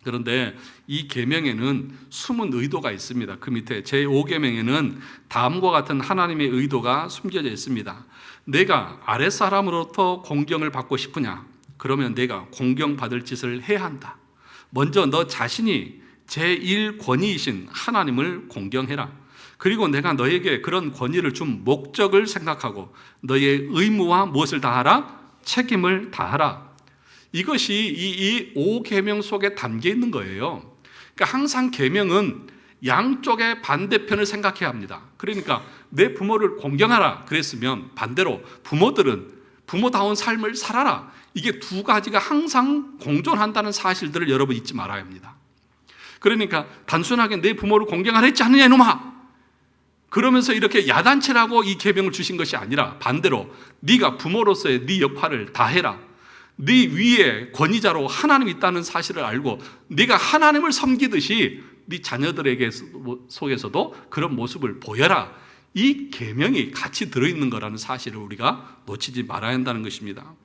그런데 이 계명에는 숨은 의도가 있습니다. 그 밑에 제5계명에는 다음과 같은 하나님의 의도가 숨겨져 있습니다. 내가 아랫사람으로부터 공경을 받고 싶으냐? 그러면 내가 공경받을 짓을 해야 한다. 먼저 너 자신이 제1 권위이신 하나님을 공경해라. 그리고 내가 너에게 그런 권위를 준 목적을 생각하고 너의 의무와 무엇을 다하라? 책임을 다하라. 이것이 이 5계명 속에 담겨 있는 거예요. 그러니까 항상 계명은 양쪽의 반대편을 생각해야 합니다. 그러니까 내 부모를 공경하라 그랬으면 반대로 부모들은 부모다운 삶을 살아라. 이게 두 가지가 항상 공존한다는 사실들을 여러분 잊지 말아야 합니다. 그러니까 단순하게 내 부모를 공경하라 했지 않느냐 이놈아, 그러면서 이렇게 야단치라고 이 계명을 주신 것이 아니라 반대로 네가 부모로서의 네 역할을 다해라. 네 위에 권위자로 하나님이 있다는 사실을 알고 네가 하나님을 섬기듯이 네 자녀들에게 속에서도 그런 모습을 보여라. 이 계명이 같이 들어있는 거라는 사실을 우리가 놓치지 말아야 한다는 것입니다.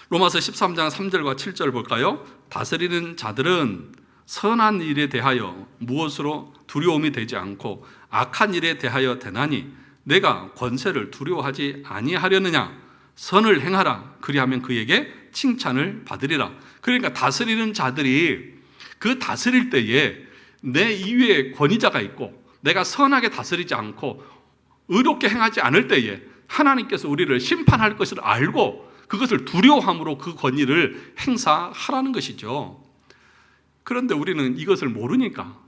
로마서 13장 3절과 7절 볼까요? 다스리는 자들은 선한 일에 대하여 무엇으로 두려움이 되지 않고 악한 일에 대하여 되나니 내가 권세를 두려워하지 아니하려느냐? 선을 행하라. 그리하면 그에게 칭찬을 받으리라. 그러니까 다스리는 자들이 그 다스릴 때에 내 이외에 권위자가 있고 내가 선하게 다스리지 않고 의롭게 행하지 않을 때에 하나님께서 우리를 심판할 것을 알고 그것을 두려워함으로 그 권위를 행사하라는 것이죠. 그런데 우리는 이것을 모르니까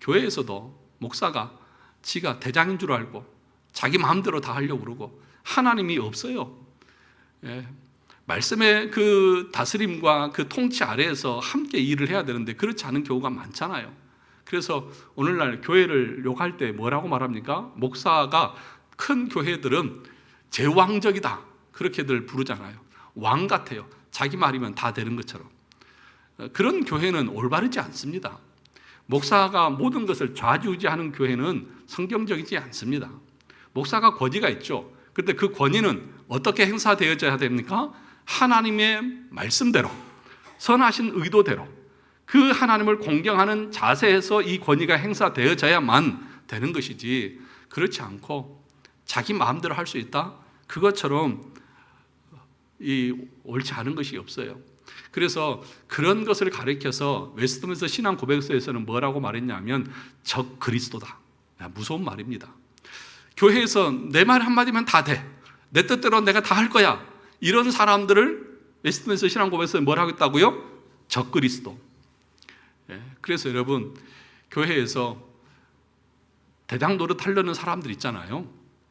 교회에서도 목사가 지가 대장인 줄 알고 자기 마음대로 다 하려고 그러고 하나님이 없어요. 말씀의 그 다스림과 그 통치 아래에서 함께 일을 해야 되는데 그렇지 않은 경우가 많잖아요. 그래서 오늘날 교회를 욕할 때 뭐라고 말합니까? 목사가 큰 교회들은 제왕적이다 그렇게들 부르잖아요. 왕 같아요. 자기 말이면 다 되는 것처럼. 그런 교회는 올바르지 않습니다. 목사가 모든 것을 좌지우지하는 교회는 성경적이지 않습니다. 목사가 권위가 있죠. 그런데 그 권위는 어떻게 행사되어져야 됩니까? 하나님의 말씀대로, 선하신 의도대로 그 하나님을 공경하는 자세에서 이 권위가 행사되어져야만 되는 것이지, 그렇지 않고 자기 마음대로 할 수 있다? 그것처럼 옳지 않은 것이 없어요. 그래서 그런 것을 가리켜서 웨스트민스터 신앙 고백서에서는 뭐라고 말했냐면 적 그리스도다. 무서운 말입니다. 교회에서 내 말 한마디면 다 돼. 내 뜻대로 내가 다 할 거야. 이런 사람들을 웨스트민스터 신앙 고백서에 뭘 하겠다고요? 적 그리스도. 그래서 여러분, 교회에서 대장 노릇하려는 사람들 있잖아요.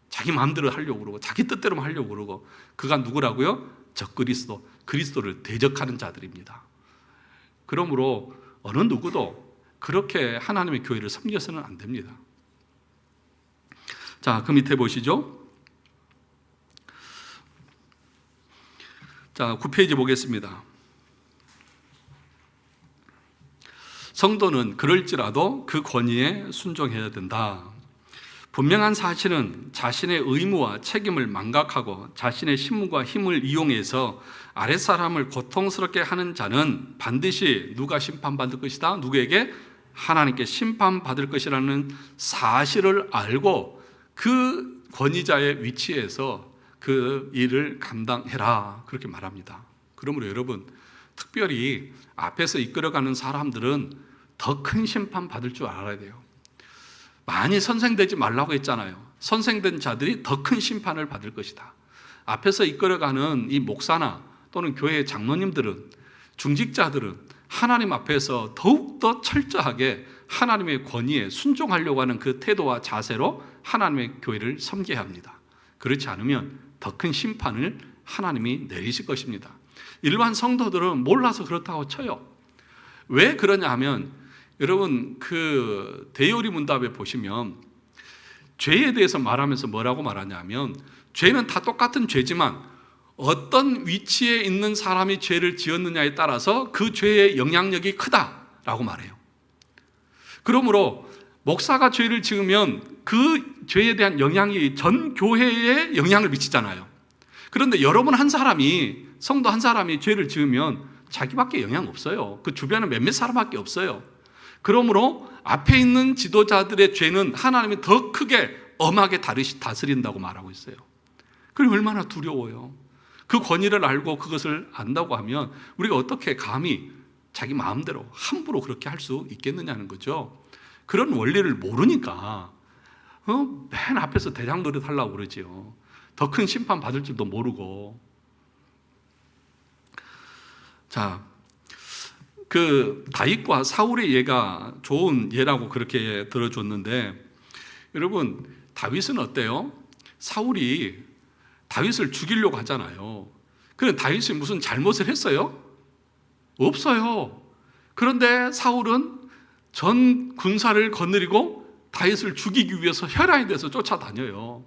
자기 마음대로 하려고 그러고 자기 뜻대로만 하려고 그러고, 그가 누구라고요? 적 그리스도. 그리스도를 대적하는 자들입니다. 그러므로 어느 누구도 그렇게 하나님의 교회를 섬겨서는 안 됩니다. 자, 그 밑에 보시죠. 자, 9페이지 보겠습니다. 성도는 그럴지라도 그 권위에 순종해야 된다. 분명한 사실은 자신의 의무와 책임을 망각하고 자신의 신분과 힘을 이용해서 아랫사람을 고통스럽게 하는 자는 반드시 누가 심판받을 것이다? 누구에게? 하나님께 심판받을 것이라는 사실을 알고 그 권위자의 위치에서 그 일을 감당해라, 그렇게 말합니다. 그러므로 여러분, 특별히 앞에서 이끌어가는 사람들은 더 큰 심판 받을 줄 알아야 돼요. 많이 선생되지 말라고 했잖아요. 선생된 자들이 더 큰 심판을 받을 것이다. 앞에서 이끌어가는 이 목사나 또는 교회의 장로님들은, 중직자들은 하나님 앞에서 더욱더 철저하게 하나님의 권위에 순종하려고 하는 그 태도와 자세로 하나님의 교회를 섬겨야 합니다. 그렇지 않으면 더 큰 심판을 하나님이 내리실 것입니다. 일반 성도들은 몰라서 그렇다고 쳐요. 왜 그러냐 하면, 여러분, 그 대요리 문답에 보시면 죄에 대해서 말하면서 뭐라고 말하냐면, 죄는 다 똑같은 죄지만 어떤 위치에 있는 사람이 죄를 지었느냐에 따라서 그 죄의 영향력이 크다라고 말해요. 그러므로 목사가 죄를 지으면 그 죄에 대한 영향이 전 교회에 영향을 미치잖아요. 그런데 여러분 한 사람이, 성도 한 사람이 죄를 지으면 자기밖에 영향 없어요. 그 주변에 몇몇 사람밖에 없어요. 그러므로 앞에 있는 지도자들의 죄는 하나님이 더 크게 엄하게 다스린다고 말하고 있어요. 그럼 얼마나 두려워요. 그 권위를 알고 그것을 안다고 하면 우리가 어떻게 감히 자기 마음대로 함부로 그렇게 할 수 있겠느냐는 거죠. 그런 원리를 모르니까 맨 앞에서 대장 노릇 하려고 그러지요. 더 큰 심판 받을 줄도 모르고. 자, 그 다윗과 사울의 예가 좋은 예라고 그렇게 들어줬는데, 여러분 다윗은 어때요? 사울이 다윗을 죽이려고 하잖아요. 그런데 다윗이 무슨 잘못을 했어요? 없어요. 그런데 사울은 전 군사를 거느리고 다윗을 죽이기 위해서 혈안이 돼서 쫓아다녀요.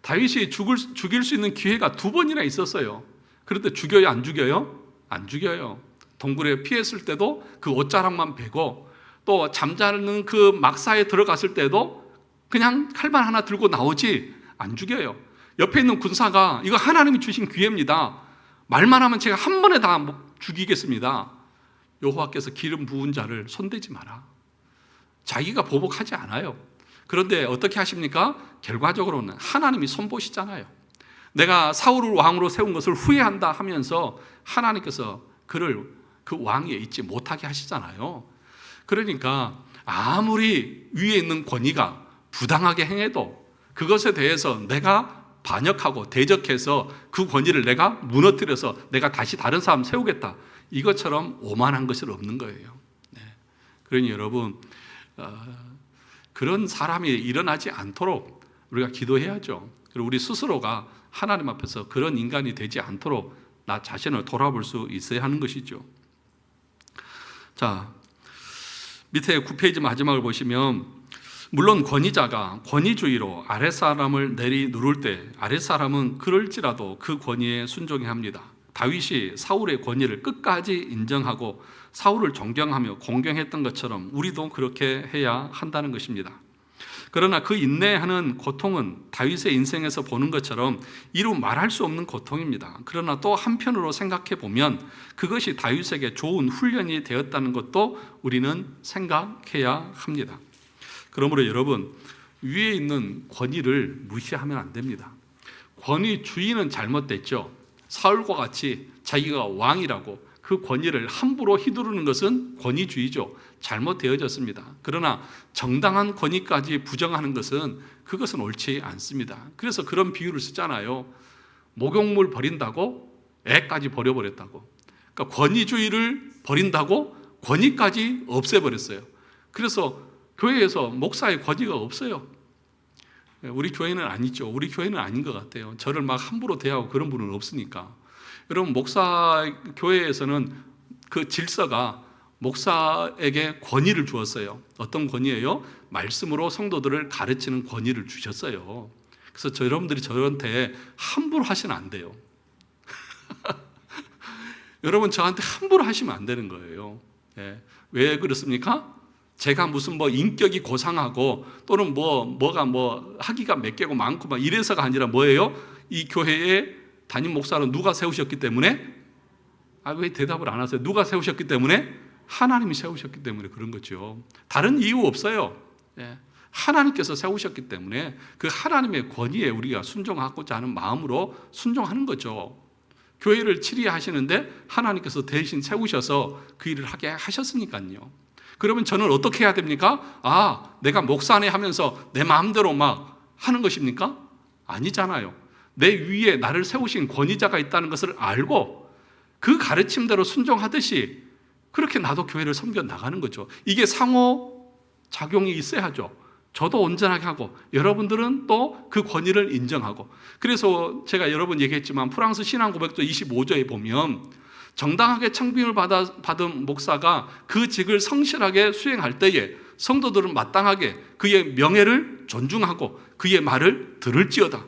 다윗이 죽일 수 있는 기회가 2번이나 있었어요. 그런데 죽여요, 안 죽여요? 안 죽여요. 동굴에 피했을 때도 그 옷자락만 베고, 또 잠자는 그 막사에 들어갔을 때도 그냥 칼만 하나 들고 나오지 안 죽여요. 옆에 있는 군사가 이거 하나님이 주신 기회입니다. 말만 하면 제가 한 번에 다 죽이겠습니다. 여호와께서 기름 부은 자를 손대지 마라. 자기가 보복하지 않아요. 그런데 어떻게 하십니까? 결과적으로는 하나님이 손보시잖아요. 내가 사울을 왕으로 세운 것을 후회한다 하면서 하나님께서 그를 그 왕위에 있지 못하게 하시잖아요. 그러니까 아무리 위에 있는 권위가 부당하게 행해도 그것에 대해서 내가 반역하고 대적해서 그 권위를 내가 무너뜨려서 내가 다시 다른 사람 세우겠다, 이것처럼 오만한 것은 없는 거예요. 네. 그러니 여러분 그런 사람이 일어나지 않도록 우리가 기도해야죠. 그리고 우리 스스로가 하나님 앞에서 그런 인간이 되지 않도록 나 자신을 돌아볼 수 있어야 하는 것이죠. 자, 밑에 9페이지 마지막을 보시면, 물론 권위자가 권위주의로 아랫사람을 내리누를 때 아랫사람은 그럴지라도 그 권위에 순종해야 합니다. 다윗이 사울의 권위를 끝까지 인정하고 사울을 존경하며 공경했던 것처럼 우리도 그렇게 해야 한다는 것입니다. 그러나 그 인내하는 고통은 다윗의 인생에서 보는 것처럼 이루 말할 수 없는 고통입니다. 그러나 또 한편으로 생각해 보면 그것이 다윗에게 좋은 훈련이 되었다는 것도 우리는 생각해야 합니다. 그러므로 여러분, 위에 있는 권위를 무시하면 안 됩니다. 권위주의는 잘못됐죠. 사울과 같이 자기가 왕이라고 그 권위를 함부로 휘두르는 것은 권위주의죠. 잘못되어졌습니다. 그러나 정당한 권위까지 부정하는 것은 그것은 옳지 않습니다. 그래서 그런 비유를 쓰잖아요. 목욕물 버린다고 애까지 버려버렸다고. 그러니까 권위주의를 버린다고 권위까지 없애버렸어요. 그래서 교회에서 목사의 권위가 없어요. 우리 교회는 아니죠. 우리 교회는 아닌 것 같아요. 저를 막 함부로 대하고 그런 분은 없으니까. 여러분, 목사 교회에서는 그 질서가 목사에게 권위를 주었어요. 어떤 권위예요? 말씀으로 성도들을 가르치는 권위를 주셨어요. 그래서 여러분들이 저한테 함부로 하시면 안 돼요. 여러분, 저한테 함부로 하시면 안 되는 거예요. 예. 왜 그렇습니까? 제가 무슨 인격이 고상하고 또는 뭐가 학위가 몇 개고 많고 막 이래서가 아니라 뭐예요? 이 교회에 담임 목사는 누가 세우셨기 때문에? 왜 대답을 안 하세요? 누가 세우셨기 때문에? 하나님이 세우셨기 때문에 그런 거죠. 다른 이유 없어요. 예. 하나님께서 세우셨기 때문에 그 하나님의 권위에 우리가 순종하고자 하는 마음으로 순종하는 거죠. 교회를 치리하시는데 하나님께서 대신 세우셔서 그 일을 하게 하셨으니까요. 그러면 저는 어떻게 해야 됩니까? 내가 목사네 하면서 내 마음대로 막 하는 것입니까? 아니잖아요. 내 위에 나를 세우신 권위자가 있다는 것을 알고 그 가르침대로 순종하듯이 그렇게 나도 교회를 섬겨 나가는 거죠. 이게 상호작용이 있어야죠. 저도 온전하게 하고 여러분들은 또 그 권위를 인정하고. 그래서 제가 여러 번 얘기했지만 프랑스 신앙고백서 25조에 보면 정당하게 청빙을 받은 목사가 그 직을 성실하게 수행할 때에 성도들은 마땅하게 그의 명예를 존중하고 그의 말을 들을지어다,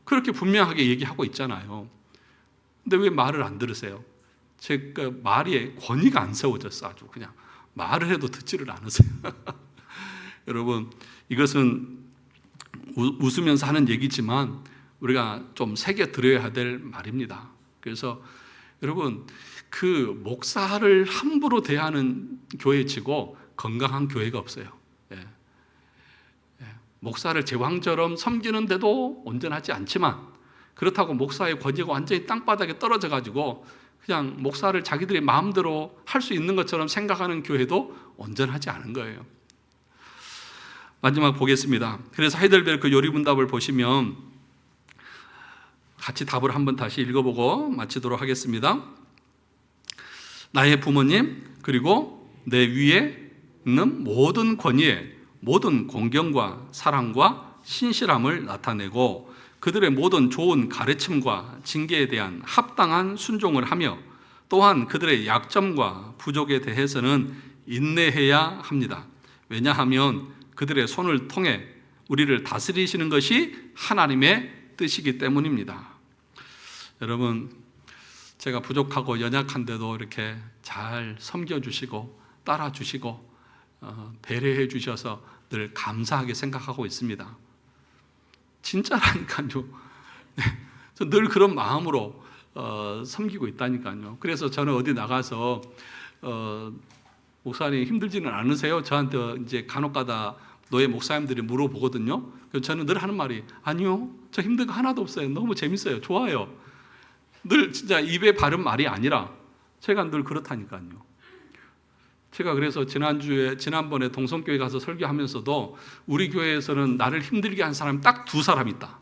그렇게 분명하게 얘기하고 있잖아요. 근데 왜 말을 안 들으세요? 제가 말에 권위가 안 세워졌어. 아주 그냥 말을 해도 듣지를 않으세요. 여러분, 이것은 웃으면서 하는 얘기지만 우리가 좀 새겨 들어야 될 말입니다. 그래서 여러분, 그 목사를 함부로 대하는 교회치고 건강한 교회가 없어요. 목사를 제왕처럼 섬기는데도 온전하지 않지만, 그렇다고 목사의 권위가 완전히 땅바닥에 떨어져 가지고 그냥 목사를 자기들이 마음대로 할 수 있는 것처럼 생각하는 교회도 온전하지 않은 거예요. 마지막 보겠습니다. 그래서 하이델베르크 요리문답을 보시면 같이 답을 한번 다시 읽어보고 마치도록 하겠습니다. 나의 부모님 그리고 내 위에 있는 모든 권위에 모든 공경과 사랑과 신실함을 나타내고 그들의 모든 좋은 가르침과 징계에 대한 합당한 순종을 하며 또한 그들의 약점과 부족에 대해서는 인내해야 합니다. 왜냐하면 그들의 손을 통해 우리를 다스리시는 것이 하나님의 뜻이기 때문입니다. 여러분, 제가 부족하고 연약한데도 이렇게 잘 섬겨주시고 따라주시고 배려해 주셔서 늘 감사하게 생각하고 있습니다. 진짜라니까요. 저 늘 그런 마음으로 섬기고 있다니까요. 그래서 저는 어디 나가서 목사님 힘들지는 않으세요? 저한테 이제 간혹가다 노예 목사님들이 물어보거든요. 그래서 저는 늘 하는 말이 아니요, 저 힘든 거 하나도 없어요. 너무 재밌어요. 좋아요. 늘 진짜 입에 바른 말이 아니라 제가 늘 그렇다니까요. 제가 그래서 지난번에 동성교회 가서 설교하면서도 우리 교회에서는 나를 힘들게 한 사람이 딱 2사람 있다.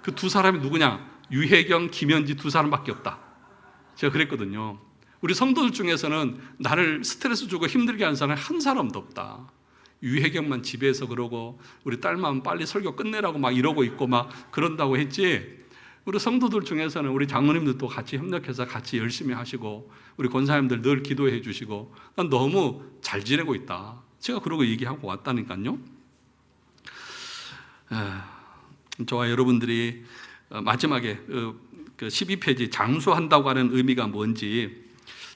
그 2사람이 누구냐? 유혜경, 김현지 2사람밖에 없다. 제가 그랬거든요. 우리 성도들 중에서는 나를 스트레스 주고 힘들게 한 사람이 한 사람도 없다. 유혜경만 집에서 그러고 우리 딸만 빨리 설교 끝내라고 막 이러고 있고 막 그런다고 했지, 우리 성도들 중에서는 우리 장로님들도 같이 협력해서 같이 열심히 하시고 우리 권사님들 늘 기도해 주시고 난 너무 잘 지내고 있다. 제가 그러고 얘기하고 왔다니까요. 저와 여러분들이 마지막에 그 12페이지 장수한다고 하는 의미가 뭔지,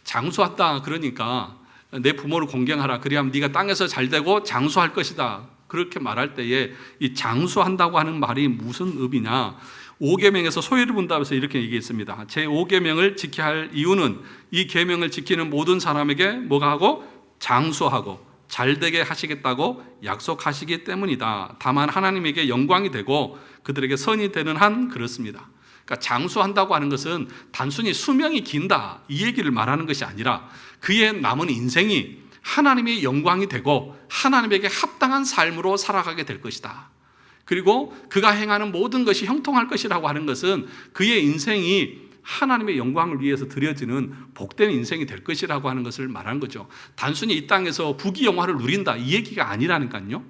장수한다 그러니까 내 부모를 공경하라, 그리하면 네가 땅에서 잘 되고 장수할 것이다, 그렇게 말할 때에 이 장수한다고 하는 말이 무슨 의미냐, 5계명에서 소위를 분답해서 이렇게 얘기했습니다. 제 5계명을 지켜야 할 이유는 이 계명을 지키는 모든 사람에게 뭐가 하고 장수하고 잘되게 하시겠다고 약속하시기 때문이다. 다만 하나님에게 영광이 되고 그들에게 선이 되는 한 그렇습니다. 그러니까 장수한다고 하는 것은 단순히 수명이 긴다 이 얘기를 말하는 것이 아니라 그의 남은 인생이 하나님의 영광이 되고 하나님에게 합당한 삶으로 살아가게 될 것이다. 그리고 그가 행하는 모든 것이 형통할 것이라고 하는 것은 그의 인생이 하나님의 영광을 위해서 드려지는 복된 인생이 될 것이라고 하는 것을 말하는 거죠. 단순히 이 땅에서 부귀영화를 누린다 이 얘기가 아니라니까요.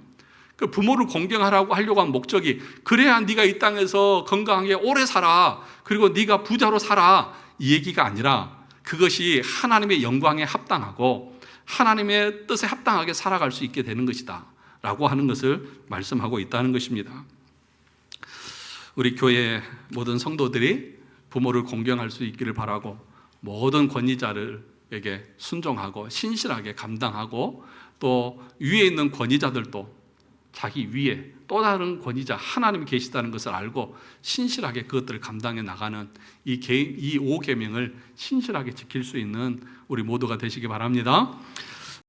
그 부모를 공경하라고 하려고 한 목적이 그래야 네가 이 땅에서 건강하게 오래 살아, 그리고 네가 부자로 살아, 이 얘기가 아니라 그것이 하나님의 영광에 합당하고 하나님의 뜻에 합당하게 살아갈 수 있게 되는 것이다 라고 하는 것을 말씀하고 있다는 것입니다. 우리 교회 모든 성도들이 부모를 공경할 수 있기를 바라고 모든 권위자들에게 순종하고 신실하게 감당하고 또 위에 있는 권위자들도 자기 위에 또 다른 권위자 하나님이 계시다는 것을 알고 신실하게 그것들을 감당해 나가는 이 5계명을 신실하게 지킬 수 있는 우리 모두가 되시기 바랍니다.